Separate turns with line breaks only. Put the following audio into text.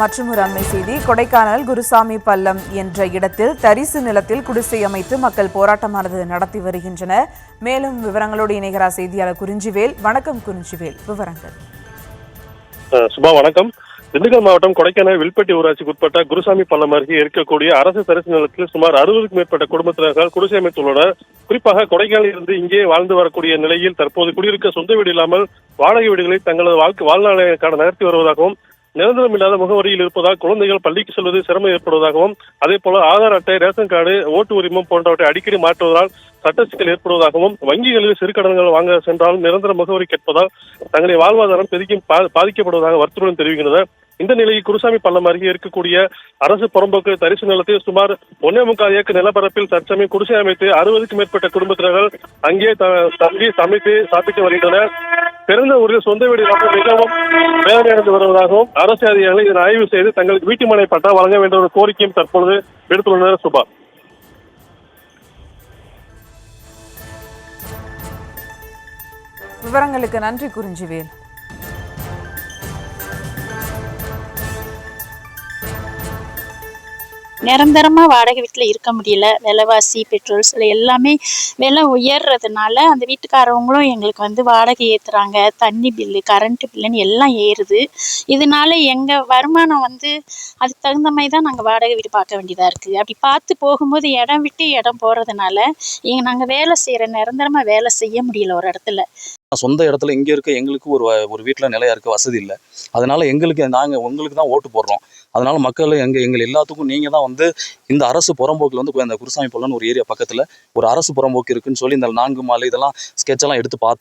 மற்றொரு அண்மை செய்தி. கொடைக்கானல் குருசாமி பள்ளம் என்ற இடத்தில் தரிசு நிலத்தில் குடிசை அமைத்து மக்கள் போராட்டமானது நடத்தி வருகின்றனர். மேலும் விவரங்களோடு இணைகிறார் செய்தியாளர் குறிஞ்சிவேல். வணக்கம் குறிஞ்சிவேல், விவரங்கள்.
சுபா வணக்கம். திண்டுக்கல் மாவட்டம் கொடைக்கானல் வில்பட்டி ஊராட்சிக்கு உட்பட்ட குருசாமி பள்ளம் அருகே இருக்கக்கூடிய அரசு தரிசு நிலத்தில் சுமார் 60க்கும் மேற்பட்ட குடும்பத்தினர்கள் குடிசை அமைத்துள்ளனர். குறிப்பாக கொடைக்கானலில் இருந்து இங்கே வாழ்ந்து வரக்கூடிய நிலையில் தற்போது குடியிருக்க சொந்த வீடு இல்லாமல் வாடகை வீடுகளை தங்களது வாழ்நாளைக்கான நகர்த்தி வருவதாகவும், நிரந்தரம் இல்லாத முகவரியில் இருப்பதால் குழந்தைகள் பள்ளிக்கு செல்வது சிரமம் ஏற்படுவதாகவும், அதே போல ஆதார் அட்டை, ரேஷன் கார்டு, ஓட்டு உரிமம் போன்றவற்றை அடிக்கடி மாற்றுவதால் சட்ட சிக்கல் ஏற்படுவதாகவும், வங்கிகளில் சிறு கடன்கள் வாங்க சென்றாலும் நிரந்தர முகவரி கேட்பதால் தங்களின் வாழ்வாதாரம் பெருகியும் பாதிக்கப்படுவதாக வருத்தத்துடன் தெரிவிக்கின்றனர். இந்த நிலையில் குருசாமி பள்ளம் அருகே இருக்கக்கூடிய அரசு புறம்போக்கு தரிசு நிலத்தில் சுமார் 1.25 ஏக்கர் நிலப்பரப்பில் தற்சமயம் குடிசை அமைத்து 60க்கும் மேற்பட்ட குடும்பத்தினர்கள் அங்கே தங்கி சமைத்து சாப்பிட்டு வருகின்றனர். பிறந்த ஊரில் சொந்த வீடு இல்லாமல் மிகவும் வேதனையடைந்து வருவதாகவும், அரசு அதிகாரிகள் இதனை ஆய்வு செய்து தங்களுக்கு வீட்டுமனை பட்டா வழங்க வேண்டிய ஒரு கோரிக்கையும் தற்பொழுது எடுத்துள்ளனர். சுபா,
விவரங்களுக்கு நன்றி குறிஞ்சிவேல்.
நிரந்தரமா வாடகை வீட்டில் இருக்க முடியல. விலைவாசி, பெட்ரோல்ஸ் எல்லாமே விலை உயர்றதுனால அந்த வீட்டுக்காரவங்களும் எங்களுக்கு வாடகை ஏற்றுறாங்க. தண்ணி பில்லு, கரண்ட் பில்லுன்னு எல்லாம் ஏறுது. இதனால எங்கள் வருமானம் அதுக்கு தகுந்த மாதிரி தான் நாங்கள் வாடகை வீடு பார்க்க வேண்டியதாக இருக்குது. அப்படி பார்த்து போகும்போது இடம் விட்டு இடம் போகிறதுனால நாங்கள் வேலை செய்கிற நிரந்தரமாக வேலை செய்ய முடியல ஒரு இடத்துல.
சொந்த இடத்துல இங்கே இருக்க எங்களுக்கு ஒரு வீட்டில் நிலையா இருக்க வசதி இல்லை. அதனால நாங்கள் உங்களுக்கு தான் ஓட்டு போடுறோம். அதனால மக்கள் எங்கள் எல்லாத்துக்கும் நீங்கள் தான் இந்த அரசு புறம்போக்கில் இந்த குருசாமி பள்ளம்னு ஒரு ஏரியா பக்கத்தில் ஒரு அரசு புறம்போக்கு இருக்குன்னு சொல்லி இந்த 4 மாலை இதெல்லாம் ஸ்கெட்செல்லாம் எடுத்து பார்த்து